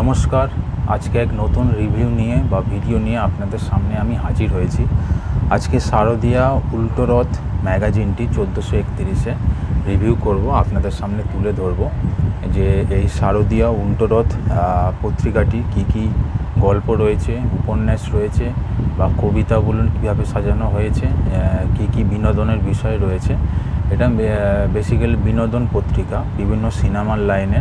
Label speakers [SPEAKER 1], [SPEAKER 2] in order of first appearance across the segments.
[SPEAKER 1] নমস্কার। আজকে এক নতুন রিভিউ নিয়ে বা ভিডিও নিয়ে আপনাদের সামনে আমি হাজির হয়েছি। আজকে শারদীয়া উল্টো রথ ম্যাগাজিনটি 1431-এ রিভিউ করব, আপনাদের সামনে তুলে ধরব যে এই শারদীয়া উল্টো রথ পত্রিকাটি কী গল্প রয়েছে, উপন্যাস রয়েছে বা কবিতা বলুন কীভাবে সাজানো হয়েছে, কী বিনোদনের বিষয় রয়েছে। এটা বেসিক্যালি বিনোদন পত্রিকা। বিভিন্ন সিনেমার লাইনে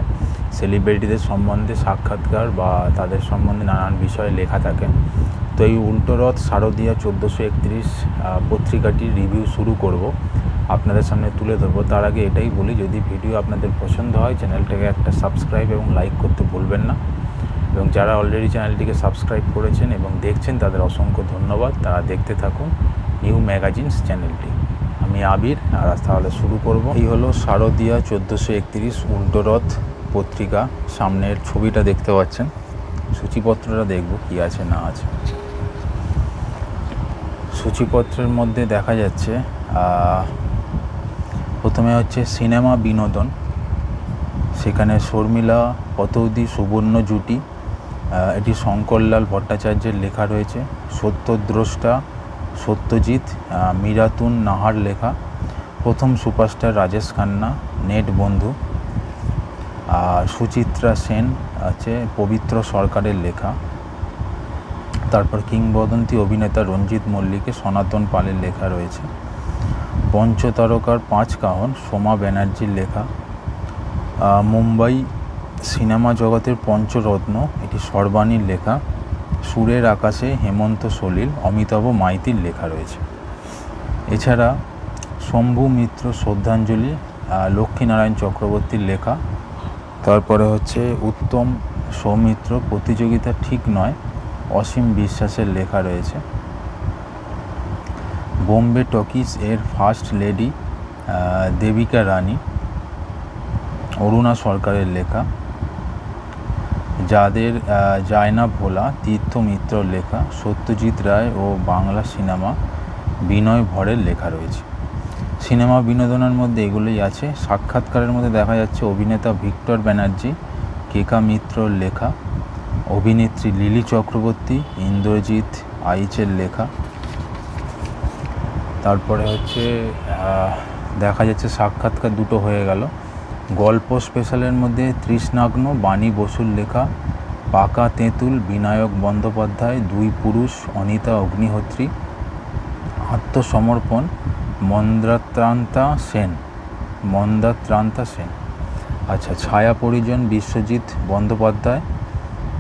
[SPEAKER 1] সেলিব্রিটিদের সম্বন্ধে সাক্ষাৎকার বা তাদের সম্বন্ধে নানান বিষয়ে লেখা থাকে। তো এই উল্টো রথ শারদীয়া 1431 পত্রিকাটির রিভিউ শুরু করব, আপনাদের সামনে তুলে ধরবো। তার আগে এটাই বলি, যদি ভিডিও আপনাদের পছন্দ হয় চ্যানেলটাকে একটা সাবস্ক্রাইব এবং লাইক করতে ভুলবেন না। এবং যারা অলরেডি চ্যানেলটিকে সাবস্ক্রাইব করেছেন এবং দেখছেন তাদের অসংখ্য ধন্যবাদ। তারা দেখতে থাকুন নিউ ম্যাগাজিনস চ্যানেলটি। আমি আবির, আর তাহলে শুরু করব। এই হলো শারদীয়া 1431 উল্টো রথ পত্রিকা। সামনের ছবিটা দেখতে পাচ্ছেন, সূচিপত্রটা দেখব কি আছে না আছে। সূচিপত্রের মধ্যে দেখা যাচ্ছে প্রথমে হচ্ছে সিনেমা বিনোদন, সেখানে শর্মিলা পতৌদি সুবর্ণ জুটি, এটি শঙ্করলাল ভট্টাচার্যের লেখা রয়েছে। সত্যদ্রষ্টা সত্যজিৎ, মীরাতুন নাহার লেখা। প্রথম সুপারস্টার রাজেশ খান্না, নেট বন্ধু। আর সুচিত্রা সেন আছে পবিত্র সরকারের লেখা। তারপর কিংবদন্তি অভিনেতা রঞ্জিত মল্লিকে সনাতন পালের লেখা রয়েছে। পঞ্চতারকার 5 কাহন সোমা ব্যানার্জির লেখা। মুম্বাই সিনেমা জগতের পঞ্চরত্ন, এটি সর্বাণীর লেখা। সুরের আকাশে হেমন্ত সলিল, অমিতাভ মাইতির লেখা রয়েছে। এছাড়া শম্ভু মিত্র শ্রদ্ধাঞ্জলি, লক্ষ্মীনারায়ণ চক্রবর্তীর লেখা। তারপরে হচ্ছে উত্তম সৌমিত্র প্রতিযোগিতা ঠিক নয়, অসীম বিশ্বাসের লেখা রয়েছে। বোম্বে টকিজ এর ফার্স্ট লেডি দেবিকা রানী, অরুণা সরকারের লেখা। যাদের জায়না ভোলা, তীর্থ মিত্রর লেখা। সত্যজিৎ রায় ও বাংলা সিনেমা বিনয় ভরের লেখা রয়েছে। সিনেমা বিনোদনের মধ্যে এগুলোই আছে। সাক্ষাৎকারের মধ্যে দেখা যাচ্ছে অভিনেতা ভিক্টর ব্যানার্জি, কেকা মিত্রর লেখা। অভিনেত্রী লিলি চক্রবর্তী, ইন্দ্রজিৎ আইচের লেখা। তারপরে হচ্ছে দেখা যাচ্ছে সাক্ষাৎকার দুটো হয়ে গেল। গল্প স্পেশালের মধ্যে তৃষ্ণাগ্ন বাণী বসুর লেখা। পাকা তেঁতুল বিনায়ক বন্দ্যোপাধ্যায়, 2 পুরুষ অনিতা অগ্নিহোত্রী। আত্মসমর্পণ মন্দাত্রান্তা সেন। আচ্ছা, ছায়া পরিজন বিশ্বজিৎ বন্দ্যোপাধ্যায়।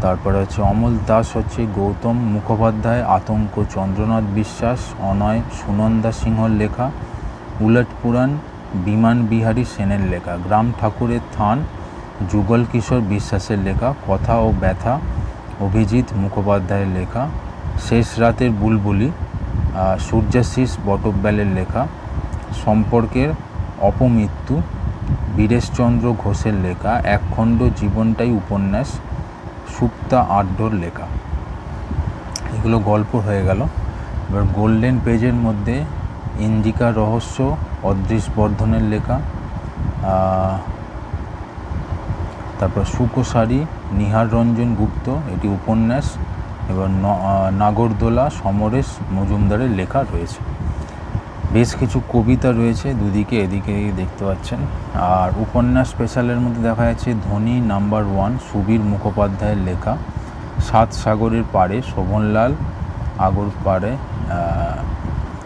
[SPEAKER 1] তারপরে হচ্ছে অমল দাস হচ্ছে গৌতম মুখোপাধ্যায়। আতঙ্ক চন্দ্রনাথ বিশ্বাস, অনয় সুনন্দা সিংহর লেখা। উলট পুরাণ বিমান বিহারী সেনের লেখা। গ্রাম ঠাকুরের থান যুগল কিশোর বিশ্বাসের লেখা। কথা ও ব্যথা অভিজিৎ মুখোপাধ্যায়ের লেখা। শেষ রাতের বুলবুলি সূর্যাশিস বটব্যালের লেখা। সম্পর্কের অপমৃত্যু বীরেশচন্দ্র ঘোষের লেখা। একখণ্ড জীবনটাই উপন্যাস সুপ্তা আড্ডর লেখা। এগুলো গল্প হয়ে গেল। এবার গোল্ডেন পেজের মধ্যে ইন্দিকা রহস্য অদৃশ বর্ধনের লেখা। তারপর সুকোসারি নিহার রঞ্জন গুপ্ত, এটি উপন্যাস। এবার নাগরদোলা সমরেশ মজুমদারের লেখা রয়েছে। বেশ কিছু কবিতা রয়েছে দুদিকে, এদিকে দেখতে পাচ্ছেন। আর উপন্যাস স্পেশালের মধ্যে দেখা যাচ্ছে ধনী নাম্বার 1 সুবীর মুখোপাধ্যায়ের লেখা। 7 সাগরের পাড়ে শোভনলাল আগরপাড়ে।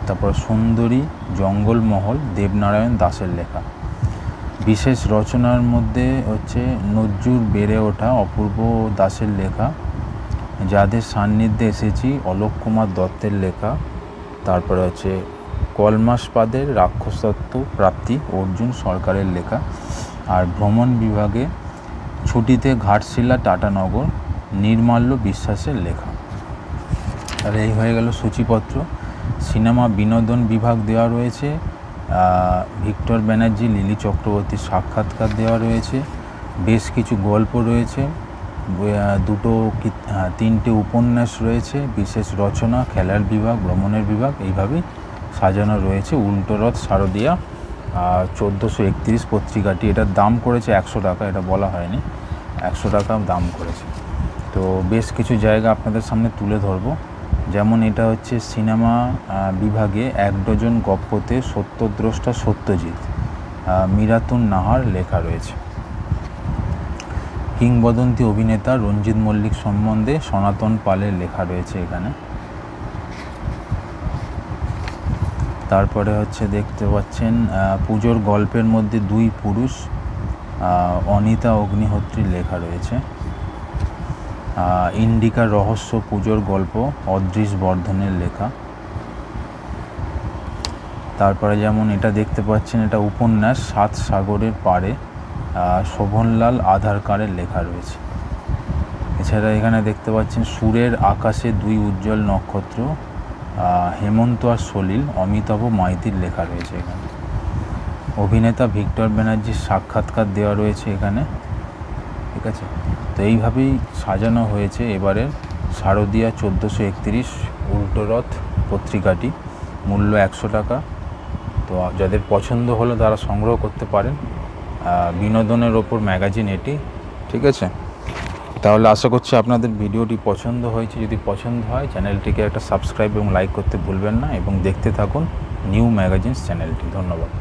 [SPEAKER 1] তারপর সুন্দরী জঙ্গলমহল দেবনারায়ণ দাসের লেখা। বিশেষ রচনার মধ্যে হচ্ছে নজরুল বেড়ে ওঠা অপূর্ব দাসের লেখা। যাদের সান্নিধ্যে এসেছি অলোক কুমার দত্তের লেখা। তারপরে হচ্ছে কলমাসপাদের রাক্ষসত্ব প্রাপ্তি অর্জুন সরকারের লেখা। আর ভ্রমণ বিভাগে ছুটিতে ঘাটশিলা টাটানগর নির্মাল্য বিশ্বাসের লেখা। আর এই হয়ে গেল সূচিপত্র। সিনেমা বিনোদন বিভাগ দেওয়া রয়েছে। ভিক্টর ব্যানার্জি লিলি চক্রবর্তীর সাক্ষাৎকার দেওয়া রয়েছে। বেশ কিছু গল্প রয়েছে, 3টে উপন্যাস রয়েছে। বিশেষ রচনা, খেলার বিভাগ, ভ্রমণের বিভাগ, এইভাবেই সাজানো রয়েছে উল্টো রথ শারদীয়া 1431 পত্রিকাটি। এটার দাম করেছে 100 টাকা, এটা বলা হয়নি, 100 টাকা দাম করেছে। তো বেশ কিছু জায়গা আপনাদের সামনে তুলে ধরবো। যেমন এটা হচ্ছে সিনেমা বিভাগে 1 ডজন গপ্পতে সত্যদ্রষ্টা সত্যজিৎ, মিরাতুন নাহার লেখা রয়েছে। কিংবদন্তি অভিনেতা রঞ্জিত মল্লিক সম্বন্ধে সনাতন পালের লেখা রয়েছে এখানে। তারপরে হচ্ছে দেখতে পাচ্ছেন পুজোর গল্পের মধ্যে 2 পুরুষ, অনিতা অগ্নিহোত্রীর লেখা রয়েছে। ইন্ডিকার রহস্য পুজোর গল্প অদৃশ বর্ধনের লেখা। তারপরে যেমন এটা দেখতে পাচ্ছেন, এটা উপন্যাস 7 সাগরের পাড়ে, শোভনলাল আধারকারের লেখা রয়েছে। এছাড়া এখানে দেখতে পাচ্ছেন সুরের আকাশে 2 উজ্জ্বল নক্ষত্র, হেমন্ত আর সলিল, অমিতাভ মাইতির লেখা রয়েছে এখানে। অভিনেতা ভিক্টর ব্যানার্জির সাক্ষাৎকার দেওয়া রয়েছে এখানে, ঠিক আছে। তো এইভাবেই সাজানো হয়েছে এবারের শারদীয়া 1431 উল্টোরথ পত্রিকাটি। মূল্য 100 টাকা। তো যাদের পছন্দ হলো তারা সংগ্রহ করতে পারেন। বিনোদনের ওপর ম্যাগাজিন এটি, ঠিক আছে। তাহলে আশা করছি আপনাদের ভিডিওটি পছন্দ হয়েছে। যদি পছন্দ হয় চ্যানেলটিকে একটা সাবস্ক্রাইব এবং লাইক করতে ভুলবেন না, এবং দেখতে থাকুন নিউ ম্যাগাজিনস চ্যানেলটি। ধন্যবাদ।